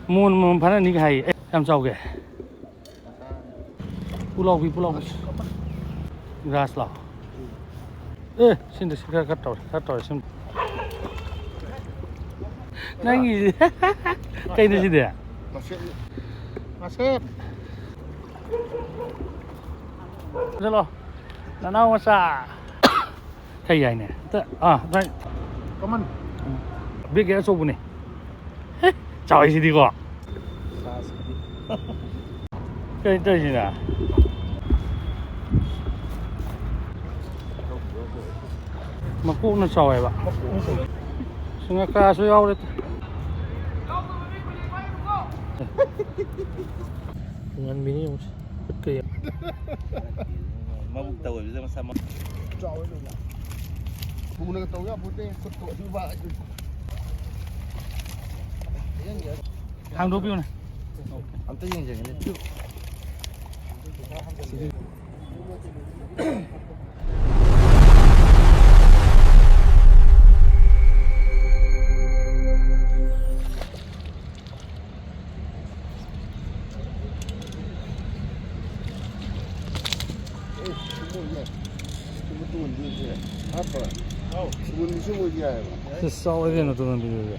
문 파는 니가 하이 참 싸우게 pulau gas lah sini sekarang kata sim nangis kayak ini sih dia masih lo nana masa kayak ini baik kaman big ya sobu nih cawai sih di kok kayak itu sih dah Maku na saway ba? Sunga ka suyaw ulit. Dengan bini mo. Ba't kaya? Mabugtaw bisa sama. Saway na. Pumunta ka tawa puti kuto di ba? Yan yan. Hang dobi na. Ang tingin dyan ini. Apa? Sebelum semua dia. saway din na to ng bini.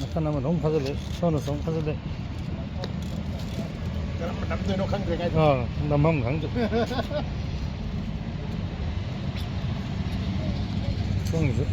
Naka naman hong phazale, sono song phazale. Nắm nó khăn cái Namam khang. Song is it?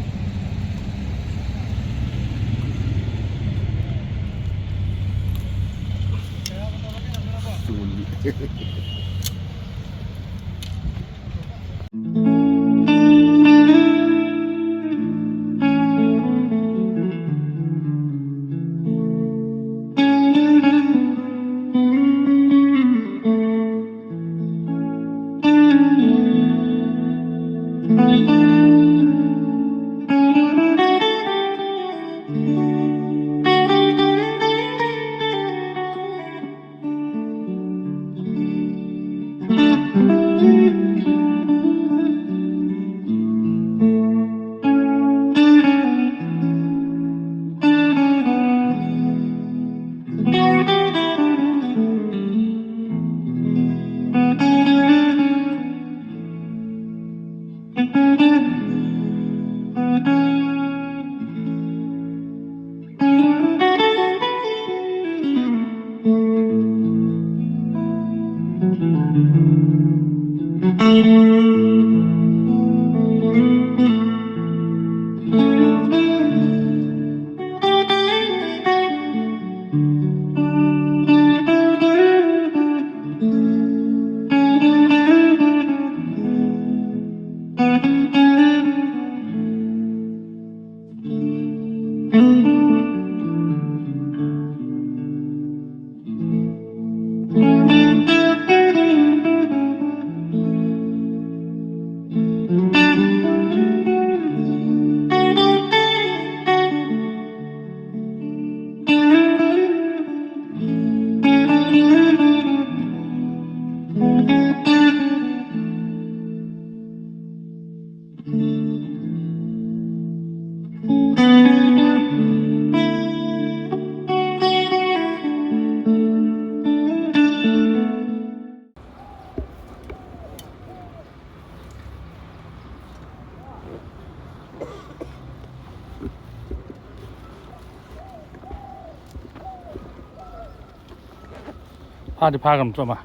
Hadi pagam sama.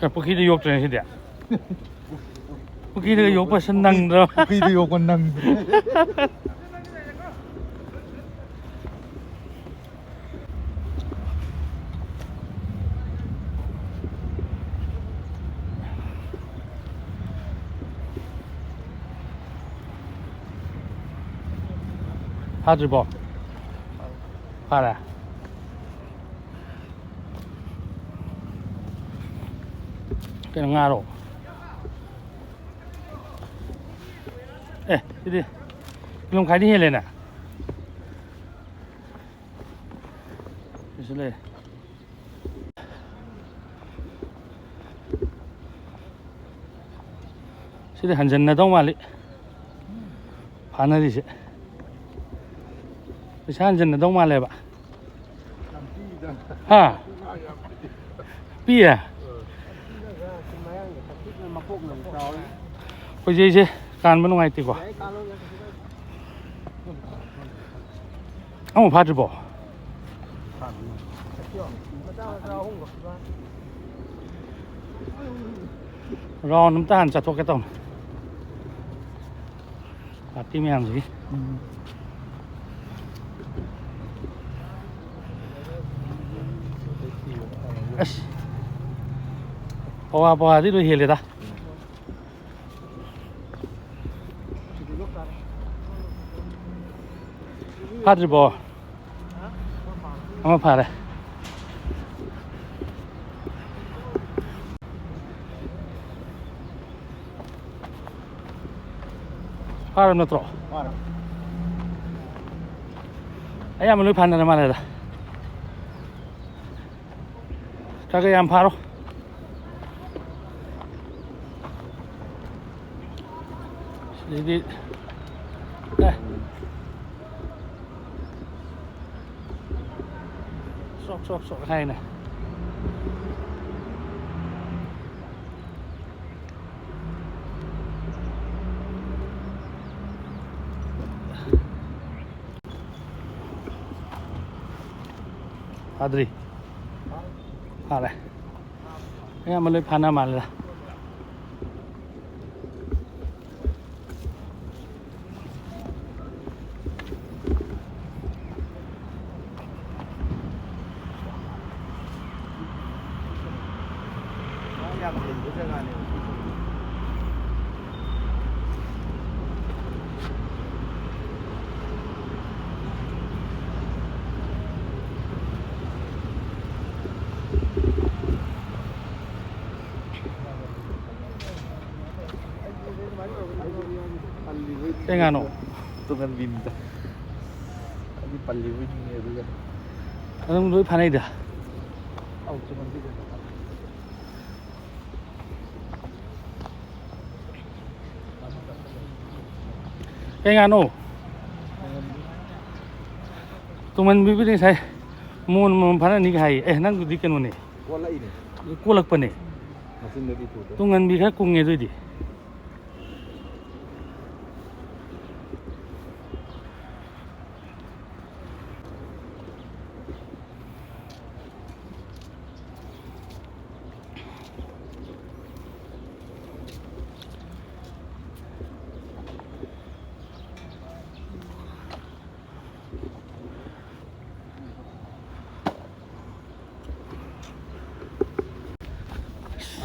Cái khi yok trên thế khi yok phải sân năng đó. Khi đi con năng. Hadi bo. Para. Cái Nga rồi. Ê, đi. Lông khai đi hết lên nè. Đi lên. Sẽ hành trình này đâu mà đi. Phá nó đi sẽ. Pesan jen dong male ba. Nampi dah. Ha. Ayam. Pi à. Bây giờ chứ can bên ngoài thì quá. Ông phát được bỏ. Rò nấm tan chặt cho cái tông. Phát tim hàng gì? Bawa đi đôi hiền ta. Phát được bỏ. Ông phát đây. Phát nó trọ. Ấy em mới phán là mà này là. Các em phá đâu. Đi. Đây. Sọc hay này. Adri. À đây. Em mới lấy phana mà là. Cái ngàn nổ. Tungan bim dah. Ini paling wing ni tu kan. Anh đối phán này được. Tungan bim. Cái ngàn nổ. Tụi mình biết đi sai. Muốn phán này cái hay. Năng đi cái này. Kuala ini. Cô lạc phần này. Masih dari itu. Tụi mình biết khác cùng nghe rồi đi.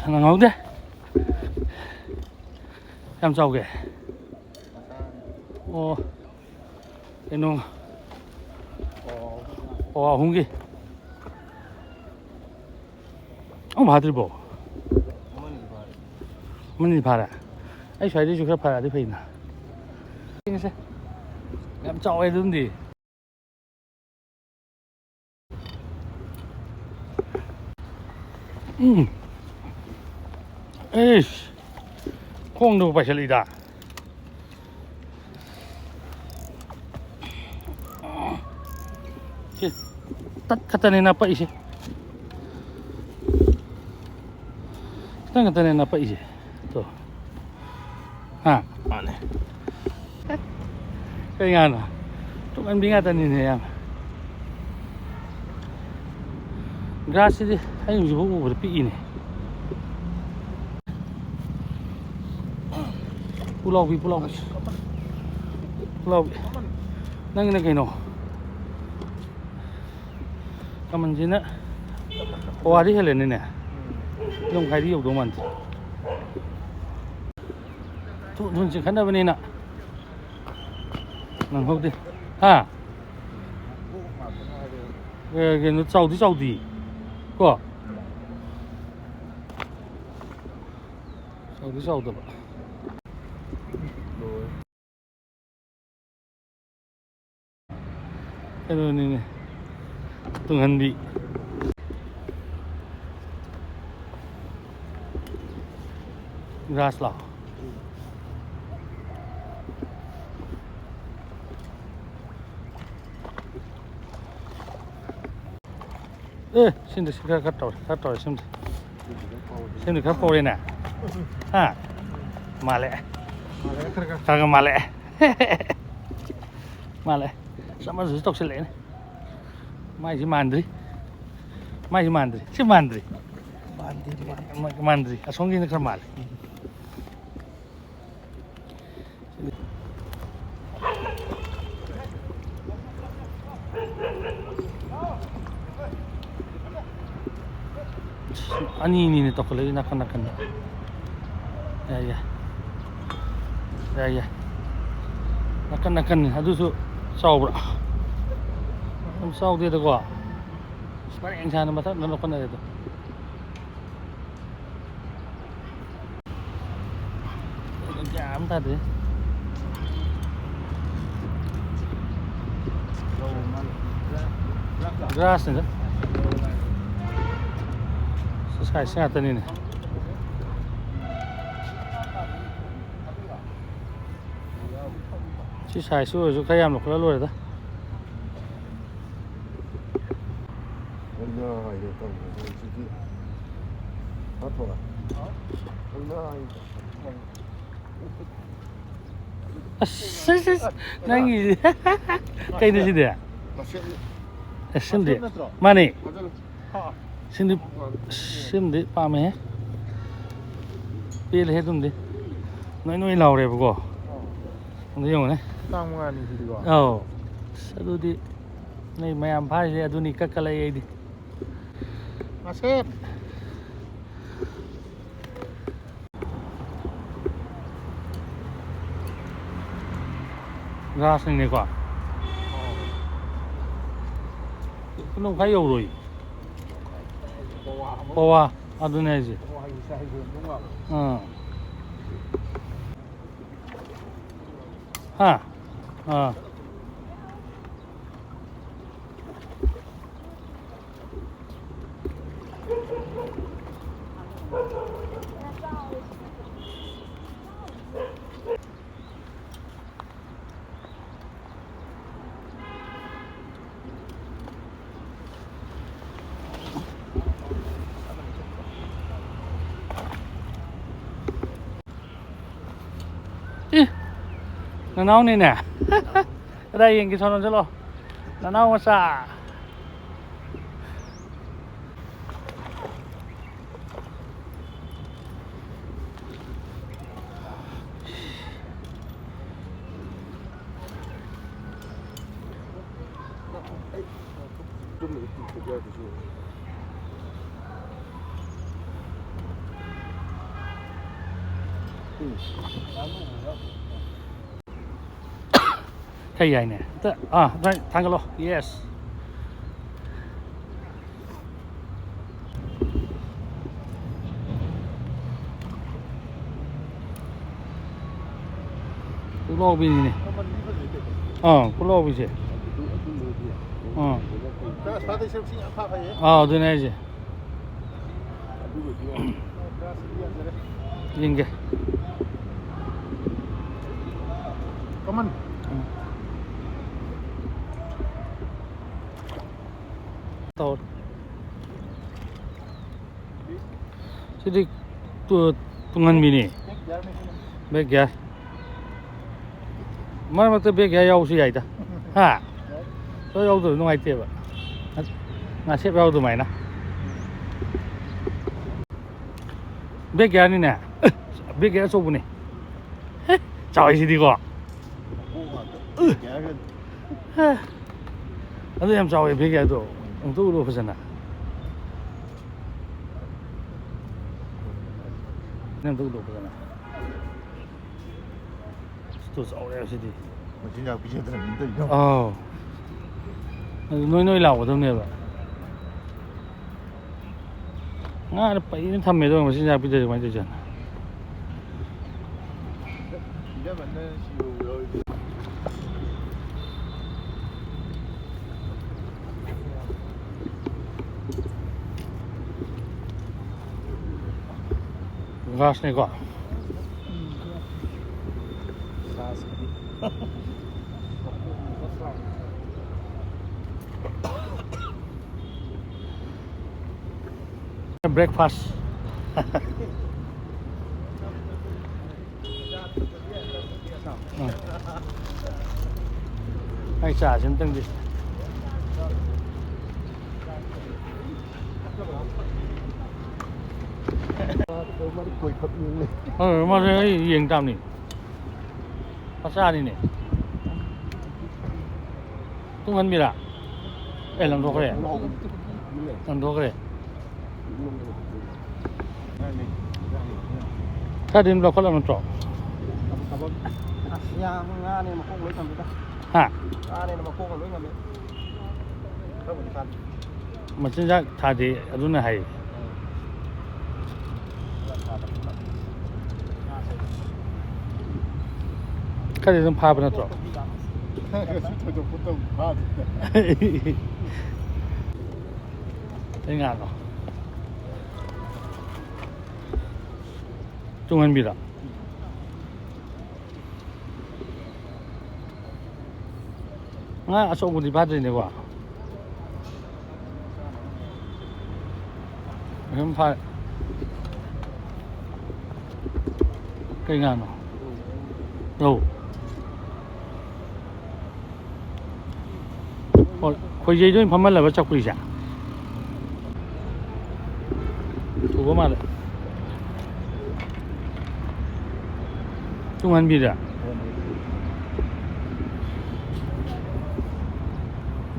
Nó ngấu thế. Em sao kìa. Ô. Cái nông. Ồ, không kì. Ông bà 들보. 어머니 봐라. Ấy xoay đi chụp 봐라 đi phải nè. Nghe xem. Em cho ai đúng đi. Ê, không được phải xử lý đã. Tất cả này là bậy gì? Tất cả này là bậy gì? Rồi. À, này. Cái ngàn à? Tụi em đi ngay tên này em. Grass đi, hay dùng vụ của bị này. Pulau bi. Nang cái nó. Cảm ơn chị nè. Qua đi hết lên nè. Dùng khai đi học đồ mình. Thôi chỉ khán giả bên này nè. Nằm hốc đi. À. Cái nó trâu đi. Có. Trâu được. Cái này từng hành bị grass là 신데 갔다 와 신데 가포리네 하 말해 가가 말해 말해 sama stok sele mai mandri si mandri asongi ne kamal ani ini to kale nakan ya nakan adusu saubra sau dia tu gua sebenarnya yang sana masa nak kena itu jam tadi grass ni sesuai sangat ni si sai su su kaya am lokal luar dah Allah ya tahu sikit apa Allah nangis kayak ni sih dia masih sindi mana sindi pame pilih itu ni noi lau deh buku ni yang mana tang mana ni sih gua oh satu di ni mayam phai je adu ni kakalai di masih grass ni quoi nó phải yêu rồi Powa adu ni je ha Nanau ni nè ở đây cái son cho lo nanau mà sa thay vậy nè đây thang cái lo yes cái lo bên này cái lo bên gì đây này gì nhìn kìa kaman tàu jadi tungan mini baik ya mana waktu baik ya jauh sih aja ha so jauh tu nung aja pak nasib jauh tu mana baik ya ni nè baik ya so bune chào gì đi qua anh em chào baik ya tu untuk lu pesan nak nem tu lu pesan nak tu jauh ya sini macam ni aku cakap ni tu oh noi lau tu ni apa ngah apa ini thamai tu macam ni apa jadi macam tu dia mana siu gas ni kok breakfast ให้จ่าฉันตั้งดิ tôi mới quỳ khập nhưng này มาเลยยิงตามนี่ภาษานี่เนี่ยตุ้งมันมีละลำตัวก็เลย nó ลำตัวก็เลยถ้าดินเราคนละมันตรอก nhà nga này mà không lấy cầm được ฮะ ta này mà không còn lấy cầm được không phải phân มันจะจะทาดีรุ่นไหนข้าจะต้องพาไปนะตรอก tôi cũng tôi pha ได้งานเหรอจงเงินมีละงั้นอาส่งบุญที่บ้านเลยดีกว่าเห็นพาได้งานเหรอโอ้คุยเยอะด้วยพม่าเลยว่าจะคุยจ้ะถูกป่ะมาเลย中文币的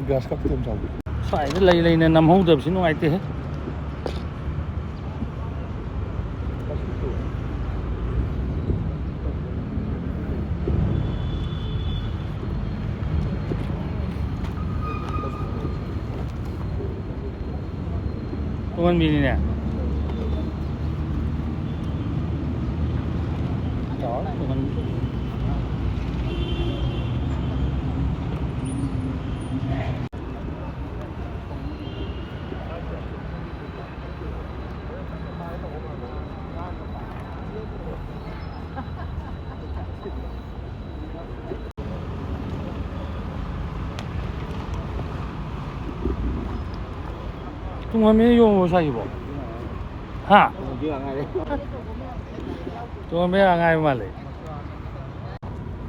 gas cấp thêm xong ใส่ได้เลยเนี่ยนำห้องเดิมสิน้องไอ้เต้จงวันมีนี่เนี่ยđó còn Trung Hoa mới vô sao vậy bộ? Hả? chưa là ngay đấy Trung Hoa mới là ngay mà lấy.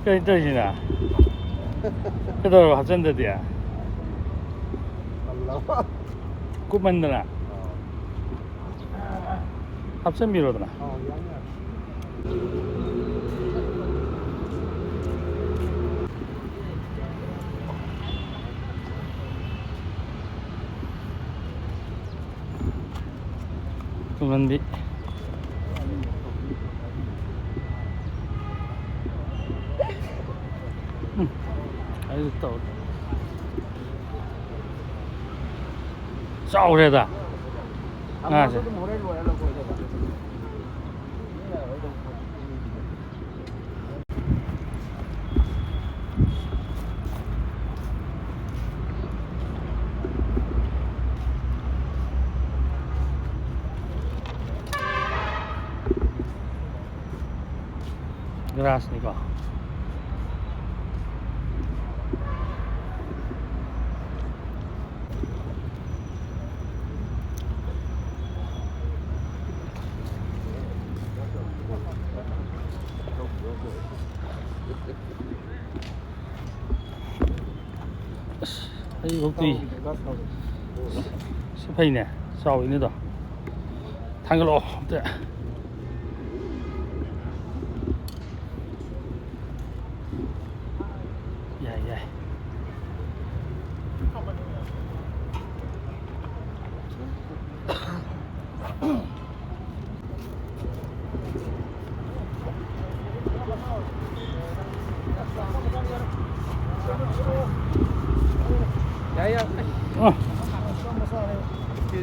Cái gì nè? Cái đó là chân thật à? Cúp mình đó nè. Hấp dẫn bị rồi đó nè. Trung Văn bị ấy tàu sao thế ta à chứ grass nih kok đây bukti siapa ini saw ini tuh tanggal loh tuh yeah đấy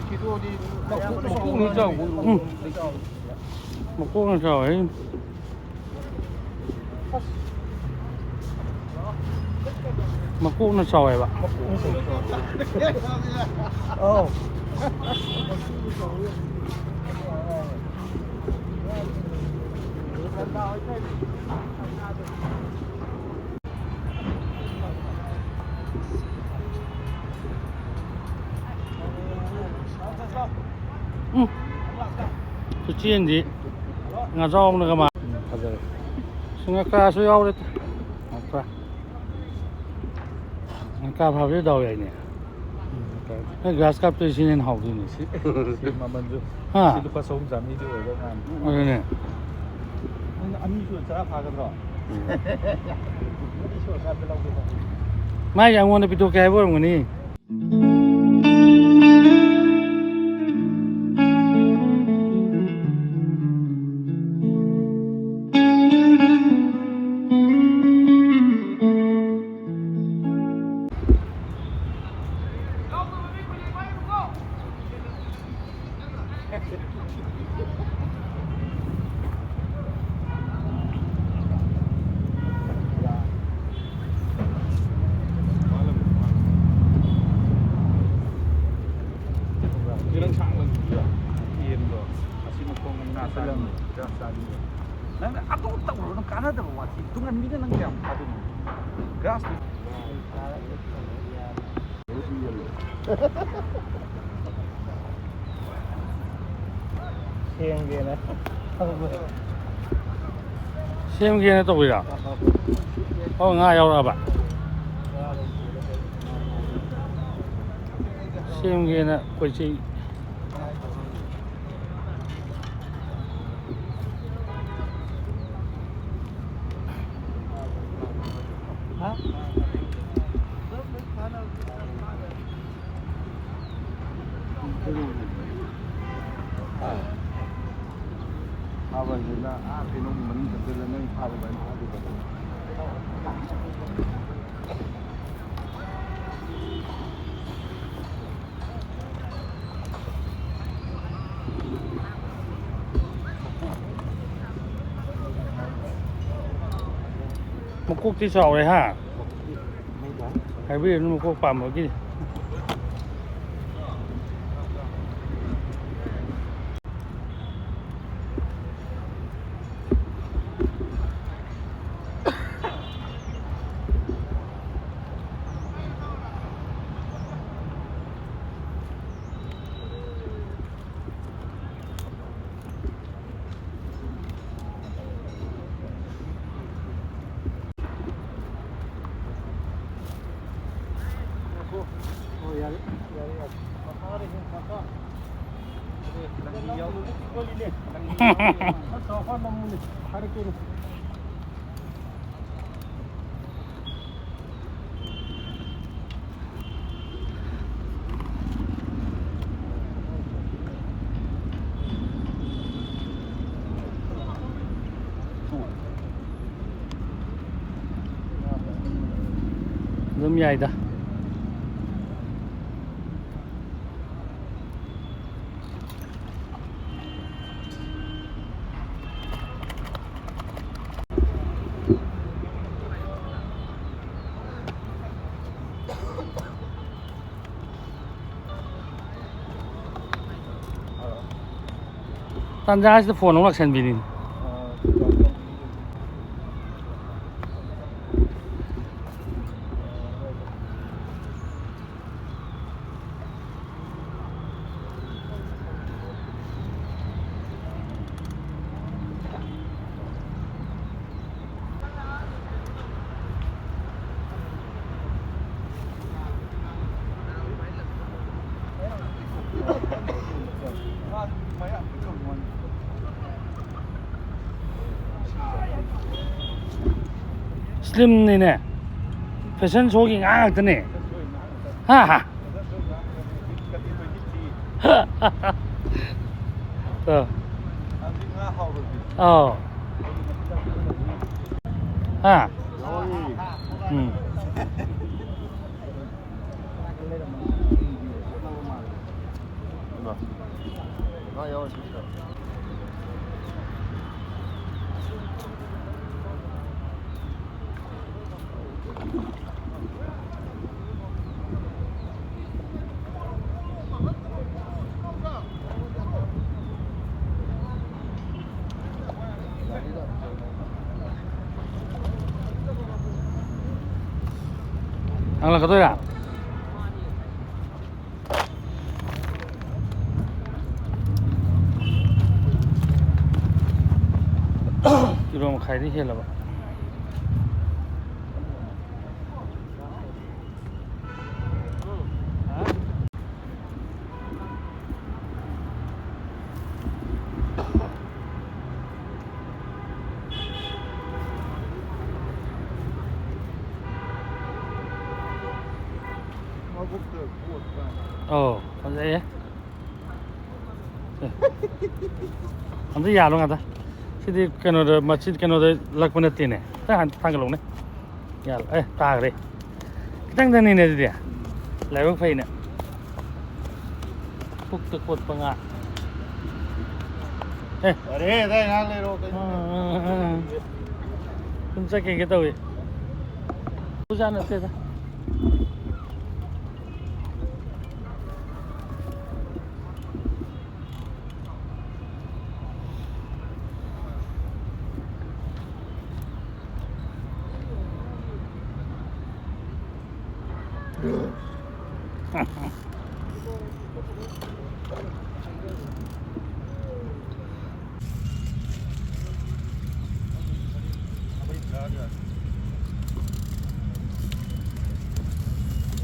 thì tôi đi một cú nữa rồi một cô rồi mà cô nó sòi bạn oh ừ ꯆꯦꯟꯗꯤ ꯉꯥꯖꯥꯎꯅꯒ ꯃꯥ ꯐꯖꯔꯦ ꯉꯀ꯭ꯔꯥꯁꯨ ꯌꯥꯎꯔꯦ ꯉꯀ꯭ꯔꯥ ꯉꯀ꯭ꯔꯥ ꯐꯥꯕꯁꯦ ꯗꯥꯎ ꯌꯥꯏꯅꯦ grass ꯀꯥꯞꯇꯣꯏ ꯁꯤꯅ ꯍꯦꯟꯅ ꯍꯥꯎꯗꯣꯏꯅꯦ ꯁꯤ ꯃꯃꯜꯁꯨ ꯍꯥ ꯁꯤ ꯂꯨꯄꯥ 300 ꯆꯥꯝꯃꯔꯤꯗꯤ ꯑꯣꯏꯗꯧ ꯃꯥꯜꯂꯦ ꯑꯗꯨꯅꯦ ꯅꯪ ꯑꯅꯤꯁꯨ ꯆꯔꯥ ꯐꯥꯒꯗ꯭ꯔꯣ ꯑꯅꯤꯁꯨ ꯀꯥꯟꯗ ꯂꯧꯒꯦ ꯃꯥꯏꯁꯦ ꯑꯩꯉꯣꯟꯗ ꯄꯤꯊꯣꯛꯀꯦ ꯍꯥꯏꯕ ꯑꯣꯏꯔꯝꯒꯅꯤ 이런 상황은 이해도 아시는 공은 나서는 자산이 나는 아도 없다고 그러는 까나다고 왔지 동안 미는 게 안 받으면 그래서 생계네 ꯁꯦꯝꯒꯦꯅ ꯇꯧꯕꯤꯔ ꯉꯥ ꯌꯥꯎꯔꯛꯑꯕ ꯁꯦꯝꯒꯦꯅ ꯀꯣꯏꯆꯩ 파버지나 그놈 문 들으면 파버가 파버거든. ꯃꯀꯣꯛꯇꯤ ꯆꯥꯎꯔꯦ ꯍꯥ ꯍꯥꯏꯕꯤꯔꯅꯨ ꯃꯀꯣꯛ ꯄꯥꯝꯕꯒꯤ ꯑꯗꯨꯝ ꯌꯥꯏꯗ ꯇꯥꯟꯖꯥꯁꯤꯗ ꯐꯣꯟ ꯑꯃꯨꯛ ꯂꯥꯛꯁꯟꯕꯤꯅꯤ 슬림이네 패션 속이 ꯉꯥꯛꯇꯅꯦ 하 하 ăn là có tôi à มาใครที่เห็นหรอวะโอ้คนใจเอ๊ะอันนี้ยาลงกันตาสิที่กันโนเดมัสยิดกันโนเดลักมันตีเนี่ยแต่หันทางกันลงเนี่ยยาตากเลยตั้งแต่นี่เนี่ยดิแล้วก็ไฟเนี่ยพวกตึกปดปังอ่ะअरे दे ना ले रो तुमचा काय घेता होय तुझा नसते का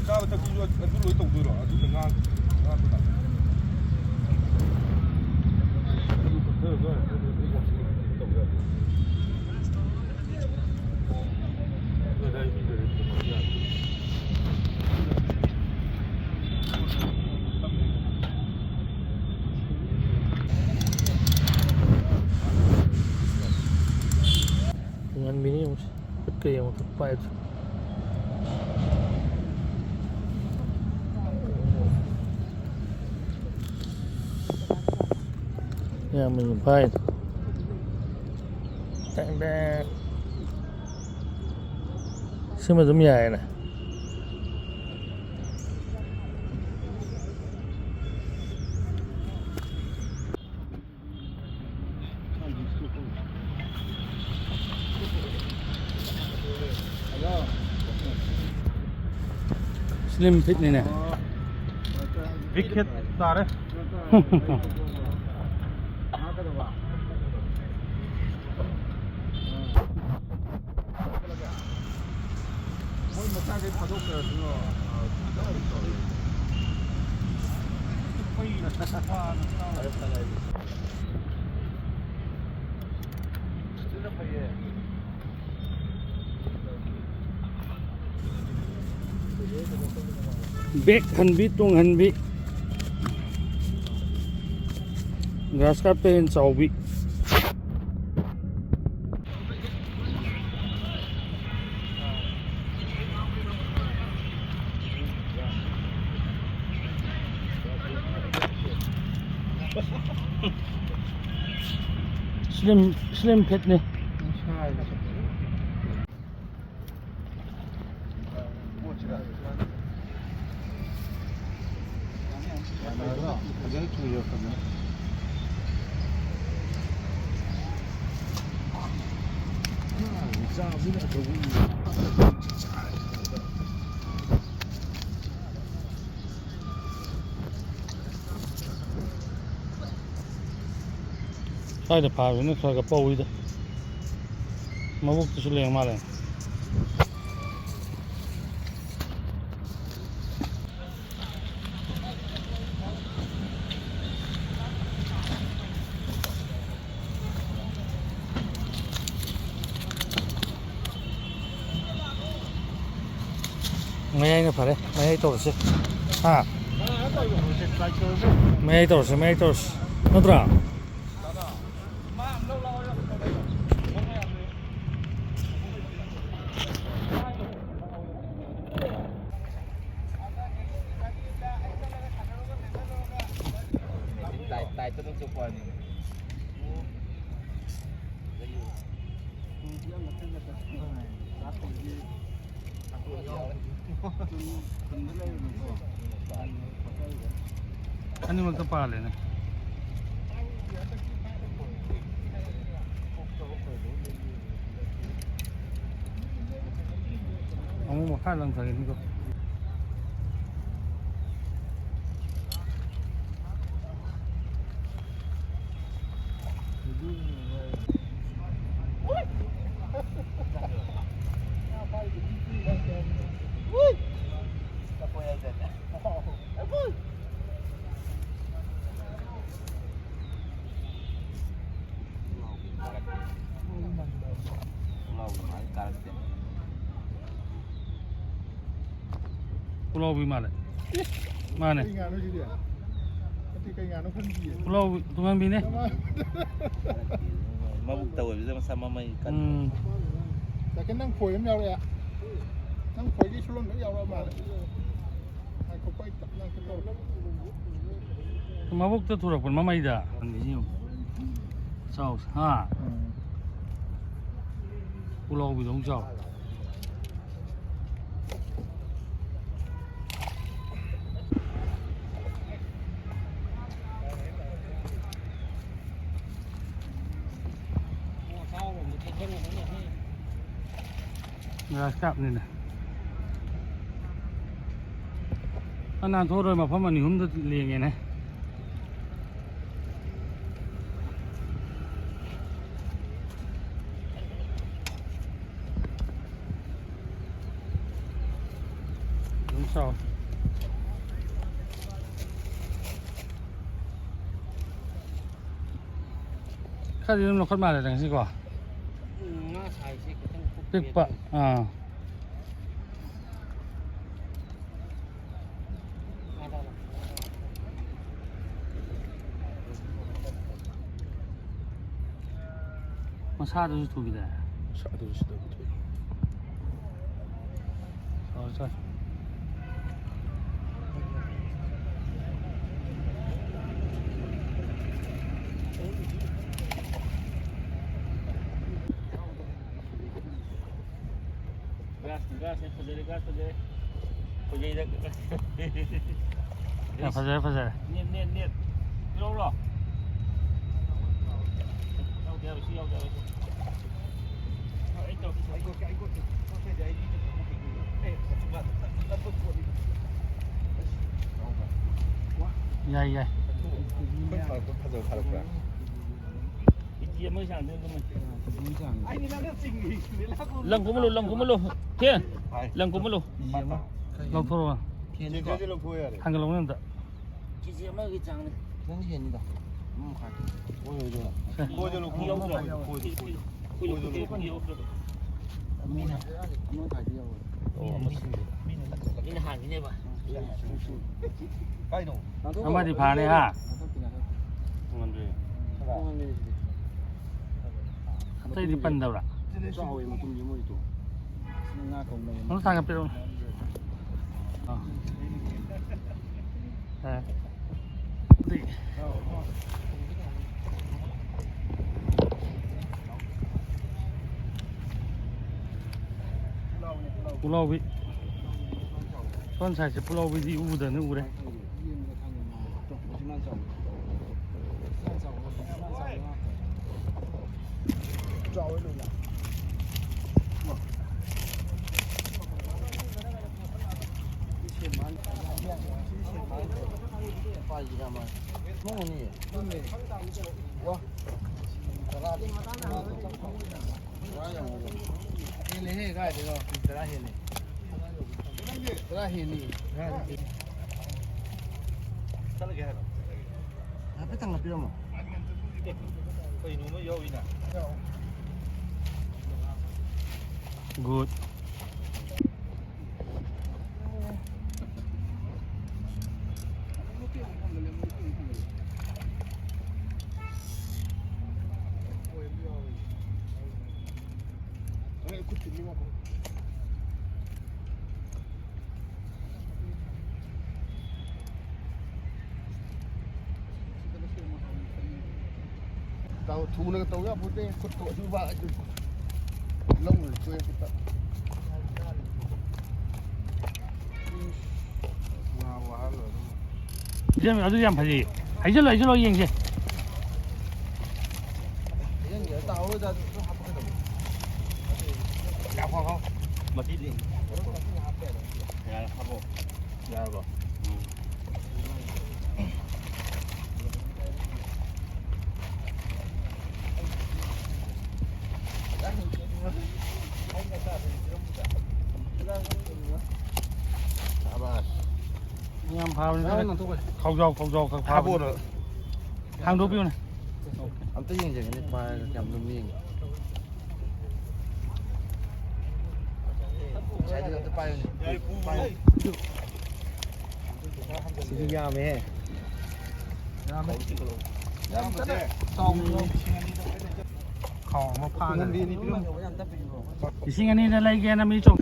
Sao ta cứ lối tổng rồi đó, chứ đừng ngang ngang thế nào. Dengan mini betul yang tepat. Ya mình phải tặng đa xem mà giống nhảy này slim fit này nè Wicket ta đấy. Bek hanbi tung hanbi grass ka pen chawbi slim fit ne sai da faru ne kaga pawi da mabuk tu sule malan mấy anh phải đấy mấy anh tổ chức à mấy anh tổ chức nó ra Tại tôi đang chụp hình. Ani magkapala na. Ang mukha lang sa akin ko. กูรอวิมาเลยมาเนี่ย Cái nhà nó gì vậy? Cái nhà nó phân gì? กูรอตรงนั้นมีเนี่ย มาบุกตัวจะมาซ้ำมาไม่กัน Tại cái năng phổi em nhau đây ạ. Năng phổi cái chuông nó nhau đâu mà. Hai có quay tập năng cái đâu. มาบุกตัวถูกคนมาไม่ได้อันนี้อยู่เจ้าฮ่ากูรอวิลงเจ้าครับนี่นะอันนั้นโทษเลยมาเพราะมันหนุ่มจะเลี้ยงไงนะลุงเจ้าข้าจะต้องลงขึ้นมาเลยจังสิกว่าปิกปะมาชาติจะถูกกี่ได้ Sợ tôi sợ tôi. ใช่ Gas, Pojay dah. พอใจพอใจ Niat. Đâu rồi? Đâu dia besi, đâu dia besi. Itu, ikut. Okey, jadi ini. Cepat. Takut kau ni. ใหญ่ใหญ่ Dia mới sang dia kemana? Ai ni nak sing ni. Lang kumulu. Thiên. Lang kumulu. ลองโทรมา Cái lồng phôi à? ทางกันลงนั่นแต่ Dia mai ke jang ni. Đang hiện đi đâu? Khai. Ôi rồi rồi. ใช่ Phôi cho lồng phôi. Mina. Nó khai đi đâu? Ini hang ini ba. Cái đâu? เอามาที่พาเนี่ยฮะมันเลยใช่ที่ปั้นเดาละ Sao vậy mà cũng như vậy tụ? Nga không này. มันทางกันไปตรงดิpulau pulau vi con sai pulau vi di u de ne u de Chào ấy luôn. Phải gì mà? Không có gì. Wow. Ini he kai de lo, tera he ni. Tera he ni. Sao ke hang? Apa tang ngapi mo? Koi nu mới vô đi nè. good Tao thu nó tao ya putih kut tu juga itu. Long tu yang kita. Wah lo. 이제 아주 양 파지 이절로 이행지 Yang dia tahu dah tu apa kata. Cạp không? Mà đi đi. Dạ, không bộ. Dạ rồi. 양 파는 가고 파 hàng đô piu này Ông tới những cái qua chậm luôn miếng. Saya juga terpayu. 야매. 야매. 야매. 뭐 파는 이싱 아니 나 라이 게나 미 좀.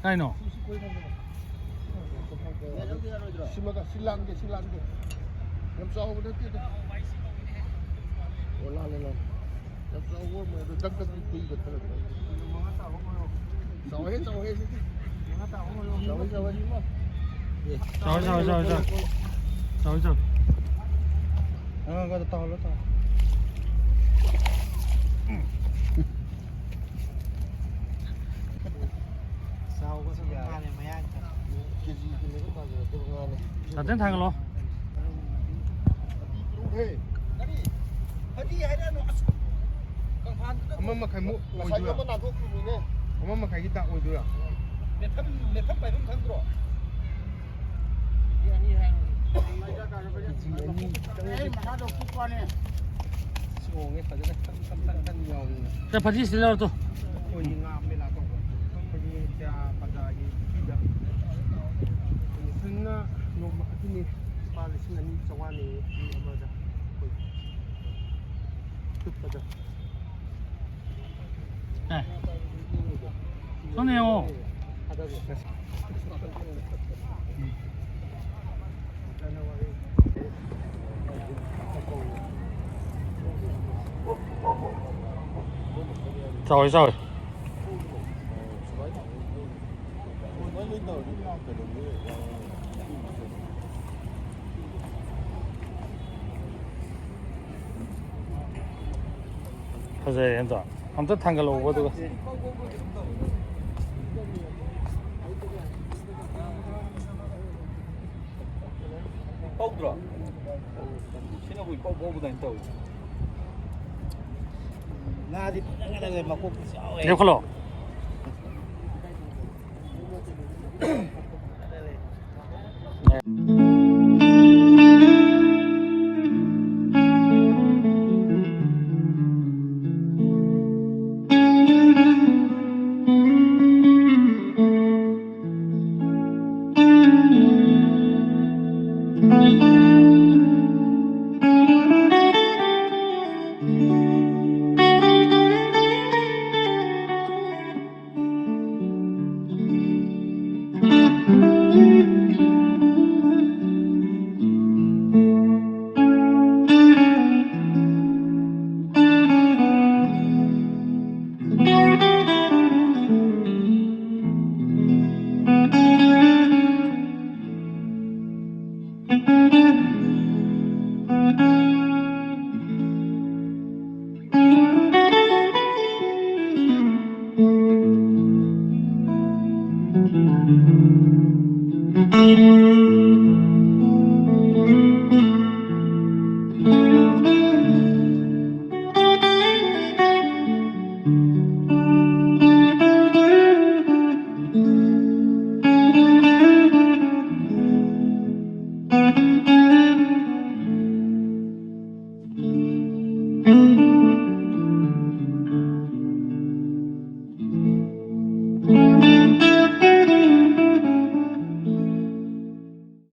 아이노. 심어가 신랑게. 염싸우고 됐대. 올라lên. 염싸우고 뭐 깜깜 뛰고 들어. 싸워해. 싸워. 가다 다 올랐다. 싸우고 서가네 뭐야. 자, 된 타글로. 엄마 갈모 오이도야. 엄마 갈기다 오이도야. 몇 판 빨리 좀 들어. 자, 바지 실려 또. 네. 손해요. 싸워. 가자, 연자. 아무튼 탄걸로 오거든. 뻐우더라. 신호부이 뻐우보다 있다고. 이걸로. Mm-hmm.